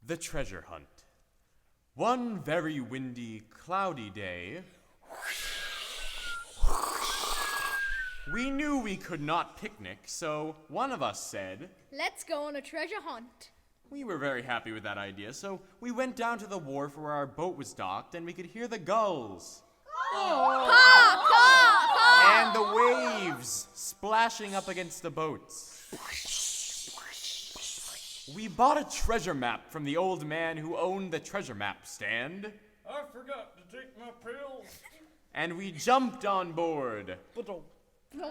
The Treasure Hunt. One very windy, cloudy day, we knew we could not picnic, so one of us said, "Let's go on a treasure hunt." We were very happy with that idea, so we went down to the wharf where our boat was docked and we could hear the gulls. And the waves splashing up against the boats. We bought a treasure map from the old man who owned the treasure map stand. I forgot to take my pills. And we jumped on board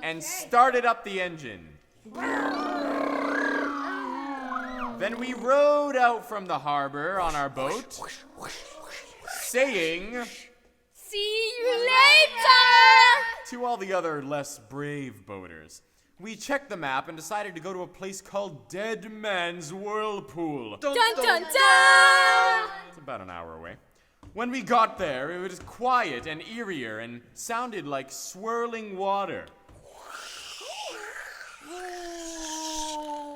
and started up the engine. Then we rowed out from the harbor on our boat, saying, "See you later!" to all the other less brave boaters. We checked the map and decided to go to a place called Dead Man's Whirlpool. Dun dun dun! It's about an hour away. When we got there, it was quiet and eerier and sounded like swirling water.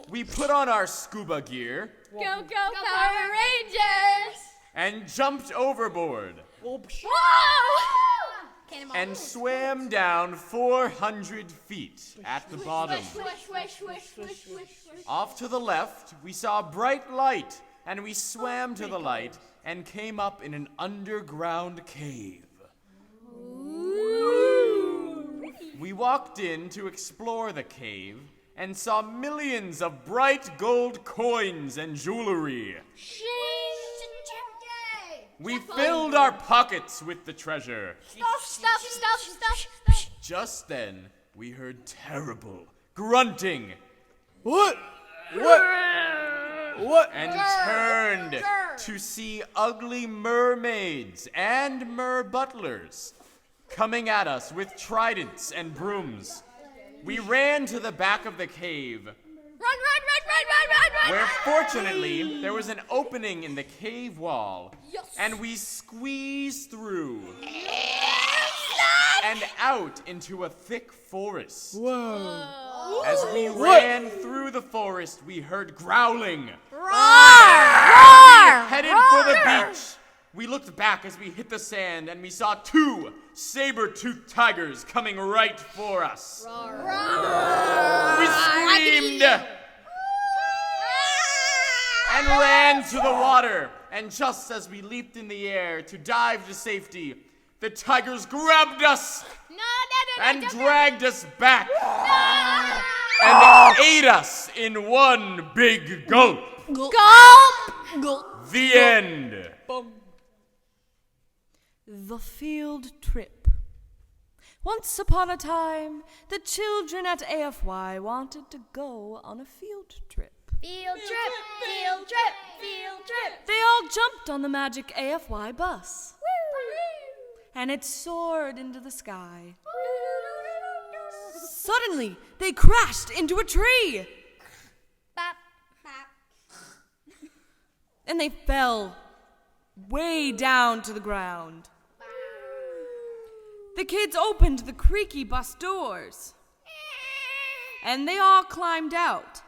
We put on our scuba gear Go, go, Power Rangers! and jumped overboard Whoa! and swam down 400 feet at the bottom. Off to the left, we saw a bright light, and we swam to the light and came up in an underground cave. We walked in to explore the cave and saw millions of bright gold coins and jewelry. We filled our pockets with the treasure. Stop! Just then, we heard terrible grunting. What? And turned to see ugly mermaids and mer-butlers coming at us with tridents and brooms. We ran to the back of the cave, Run! where fortunately there was an opening in the cave wall, Yes. and we squeezed through and out into a thick forest. Whoa. As we ran through the forest, we heard growling. Headed for the beach. We looked back as we hit the sand, and we saw 2 saber-toothed tigers coming right for us. We screamed and ran to the water. And just as we leaped in the air to dive to safety, the tigers grabbed us and dragged us back and ate us in one big gulp. The end. The field trip. Once upon a time, the children at AFY wanted to go on a field trip. Field trip! They all jumped on the magic AFY bus, and it soared into the sky. Suddenly, they crashed into a tree, and they fell way down to the ground. The kids opened the creaky bus doors, and they all climbed out.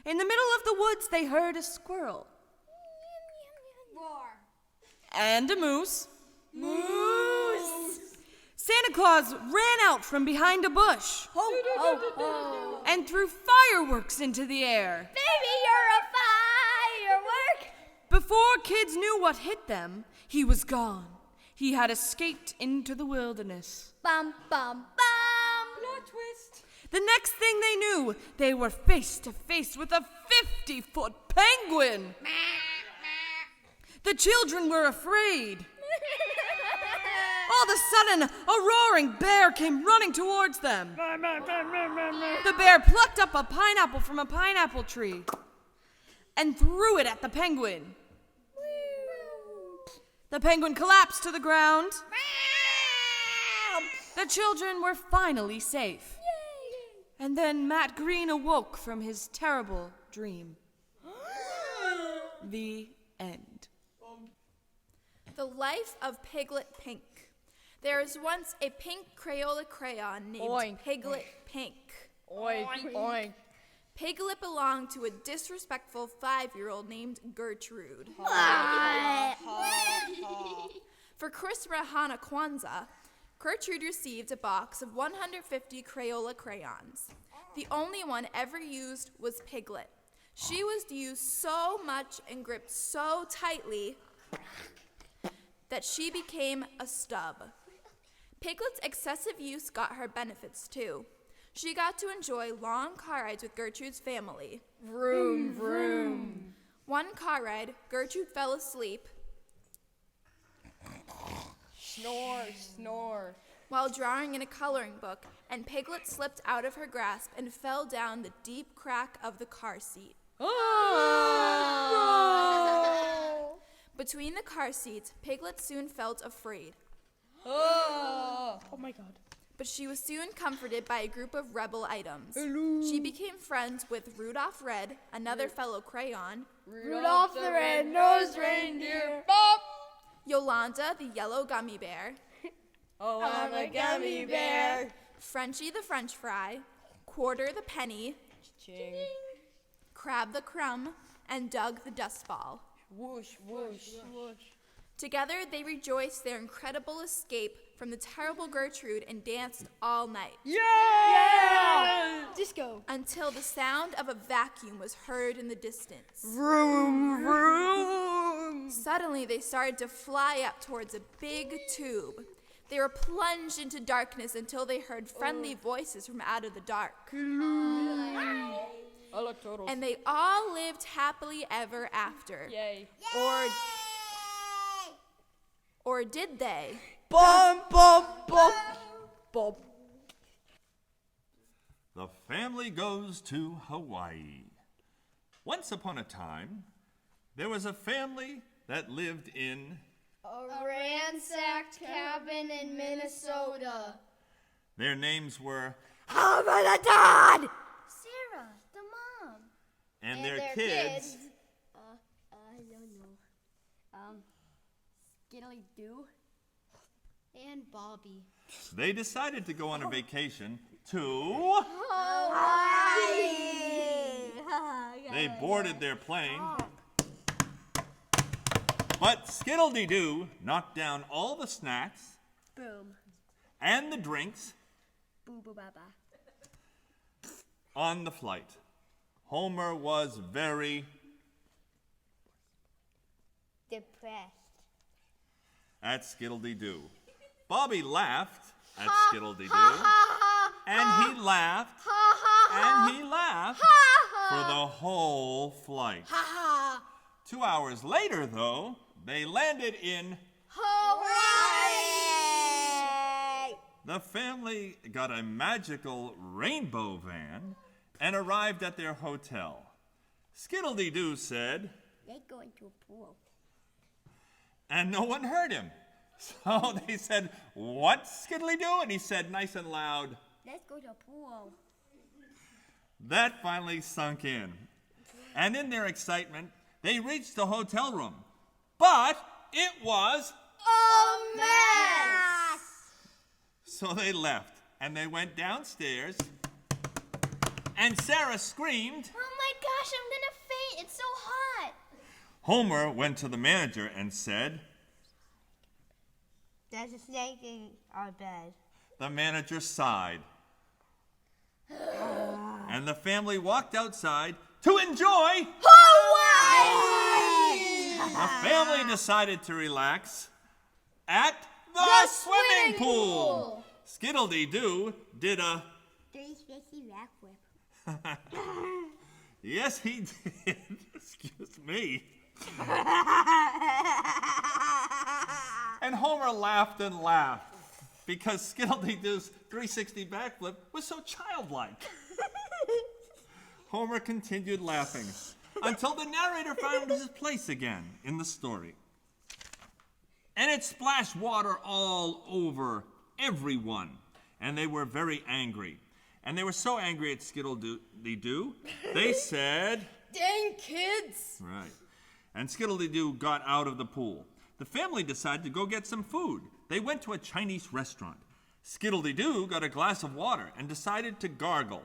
In the middle of the woods, they heard a squirrel. And a moose. Santa Claus ran out from behind a bush and threw fireworks into the air. Baby, you're a firework! Before kids knew what hit them, he was gone. He had escaped into the wilderness. Bum, bum, bum! Plot twist. The next thing they knew, they were face to face with a 50-foot penguin. The children were afraid. All of a sudden, a roaring bear came running towards them. The bear plucked up a pineapple from a pineapple tree and threw it at the penguin. The penguin collapsed to the ground. The children were finally safe. And then Matt Green awoke from his terrible dream. The end. The Life of Piglet Pink. There was once a pink Crayola crayon named Oink. Piglet Pink. Oink, oink. Piglet belonged to a disrespectful 5-year-old named Gertrude. For Christmas, Hana Kwanzaa, Gertrude received a box of 150 Crayola crayons. The only one ever used was Piglet. She was used so much and gripped so tightly that she became a stub. Piglet's excessive use got her benefits too. She got to enjoy long car rides with Gertrude's family. Vroom, vroom. One car ride, Gertrude fell asleep Snore, snore. while drawing in a coloring book, and Piglet slipped out of her grasp and fell down the deep crack of the car seat. Oh. Between the car seats, Piglet soon felt afraid, Oh my god. but she was soon comforted by a group of rebel items. She became friends with Rudolph Red, another fellow crayon, Rudolph the red-nosed reindeer. Bop. Yolanda, the yellow gummy bear, Oh, I'm a gummy bear. Frenchie the French fry, Quarter the penny, Ching. Crab the crumb, and Doug the dust ball. Whoosh, whoosh, whoosh. Together, they rejoiced their incredible escape from the terrible Gertrude and danced all night Yeah! Disco. until the sound of a vacuum was heard in the distance. Vroom, vroom. Suddenly, they started to fly up towards a big tube. They were plunged into darkness until they heard friendly voices from out of the dark. I like turtles. And they all lived happily ever after. Yay. Or did they? Bum, bum, bum. Bum. The family goes to Hawaii. Once upon a time, there was a family that lived in. A ransacked cabin in Minnesota. Their names were, Sarah, the mom. and their kids. I don't know. Skiddly Doo. And Bobby. They decided to go on a vacation to. Hawaii! They boarded their plane. But Skiddle-dee-Doo knocked down all the snacks Boom. and the drinks Boo boo baba. on the flight. Homer was very Depressed. at Skiddle-dee-Doo. Bobby laughed at Skiddle-dee-Doo. And he laughed. And he laughed for the whole flight. 2 hours later, though, they landed in. Hawaii! The family got a magical rainbow van and arrived at their hotel. Skiddle-dee-Doo said, They go into a pool. and no one heard him. So they said, "What, Skiddly-Doo?" And he said nice and loud. Let's go to a pool. That finally sunk in. And in their excitement, they reached the hotel room. But it was. A mess! So they left, and they went downstairs, and Sarah screamed. Oh my gosh, I'm gonna faint. It's so hot. Homer went to the manager and said. There's a snake in our bed. The manager sighed. And the family walked outside to enjoy. Hawaii! The family decided to relax at the swimming pool. Skiddle-dee-Doo did a. Dirty, fishy rack whip. Yes, he did. Excuse me. And Homer laughed and laughed because Skiddle-dee-Doo's 360 backflip was so childlike. Homer continued laughing until the narrator found his place again in the story. And it splashed water all over everyone, and they were very angry. And they were so angry at Skiddle-dee-Doo, they said, Dang kids. right. And Skiddle-dee-Doo got out of the pool. The family decided to go get some food. They went to a Chinese restaurant. Skiddle-dee-Doo got a glass of water and decided to gargle.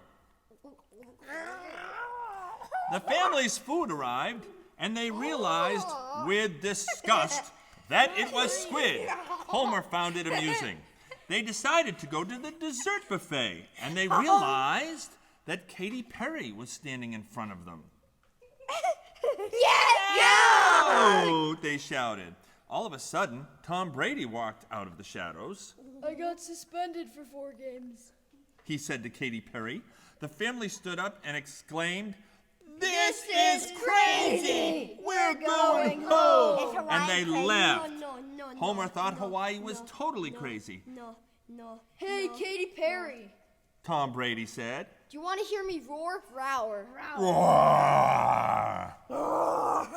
The family's food arrived, and they realized with disgust that it was squid. Homer found it amusing. They decided to go to the dessert buffet, and they realized that Katy Perry was standing in front of them. "Oh!" they shouted. All of a sudden, Tom Brady walked out of the shadows. I got suspended for 4 games. He said to Katy Perry. The family stood up and exclaimed, "This is crazy! We're going home!" And they left. No, Homer thought Hawaii was totally crazy. No. Hey, Katy Perry. Tom Brady said. Do you want to hear me roar? Roar. Roar!